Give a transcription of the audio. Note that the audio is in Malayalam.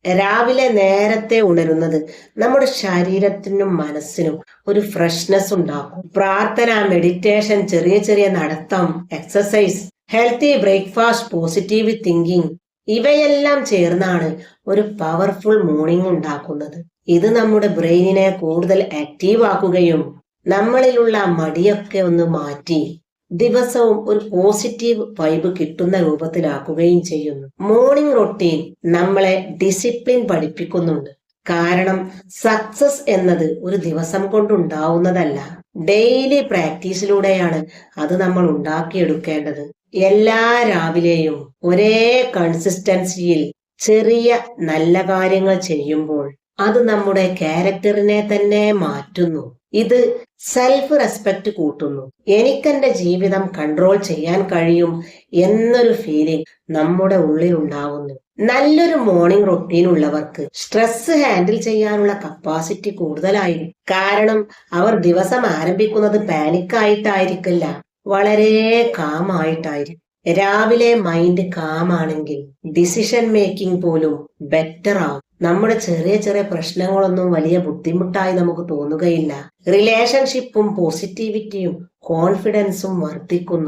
രാവിലെ നേരത്തെ ഉണരുന്നത് നമ്മുടെ ശരീരത്തിനും മനസ്സിനും ഒരു ഫ്രഷ്നെസ് ഉണ്ടാക്കും. പ്രാർത്ഥന, മെഡിറ്റേഷൻ, ചെറിയ ചെറിയ നടത്തം, exercise, healthy breakfast, positive thinking, ഇവയെല്ലാം ചേർന്നാണ് ഒരു പവർഫുൾ മോർണിംഗ് ഉണ്ടാക്കുന്നത്. ഇത് നമ്മുടെ ബ്രെയിനിനെ കൂടുതൽ ആക്റ്റീവ് ആക്കുകയും നമ്മളിലുള്ള മടിയൊക്കെ ഒന്ന് മാറ്റി ദിവസവും ഒരു പോസിറ്റീവ് വൈബ് കിട്ടുന്ന രൂപത്തിലാക്കുകയും ചെയ്യുന്നു. മോർണിംഗ് റൊട്ടീൻ നമ്മളെ ഡിസിപ്ലിൻ പഠിപ്പിക്കുന്നുണ്ട്. കാരണം സക്സസ് എന്നത് ഒരു ദിവസം കൊണ്ടുണ്ടാവുന്നതല്ല, ഡെയിലി പ്രാക്ടീസിലൂടെയാണ് അത് നമ്മൾ ഉണ്ടാക്കിയെടുക്കേണ്ടത്. എല്ലാ രാവിലെയും ഒരേ കൺസിസ്റ്റൻസിയിൽ ചെറിയ നല്ല കാര്യങ്ങൾ ചെയ്യുമ്പോൾ അത് നമ്മുടെ ക്യാരക്ടറിനെ തന്നെ മാറ്റുന്നു. ഇത് സെൽഫ് റെസ്പെക്ട് കൂട്ടുന്നു. എനിക്കെന്റെ ജീവിതം കൺട്രോൾ ചെയ്യാൻ കഴിയും എന്നൊരു ഫീലിംഗ് നമ്മുടെ ഉള്ളിൽ ഉണ്ടാവുന്നു. നല്ലൊരു മോർണിംഗ് റൊട്ടീൻ ഉള്ളവർക്ക് സ്ട്രെസ് ഹാൻഡിൽ ചെയ്യാനുള്ള കപ്പാസിറ്റി കൂടുതലായിരിക്കും. കാരണം അവർ ദിവസം ആരംഭിക്കുന്നത് പാനിക്കായിട്ടായിരിക്കില്ല, വളരെ കാമായിട്ടായിരിക്കും. രാവിലെ മൈൻഡ് കാമാണെങ്കിൽ ഡിസിഷൻ മേക്കിംഗ് പോലും ബെറ്റർ ആവും. നമ്മുടെ ചെറിയ ചെറിയ പ്രശ്നങ്ങളൊന്നും വലിയ ബുദ്ധിമുട്ടായി നമുക്ക് തോന്നുകയില്ല. റിലേഷൻഷിപ്പും പോസിറ്റിവിറ്റിയും കോൺഫിഡൻസും വർദ്ധിക്കുന്നു.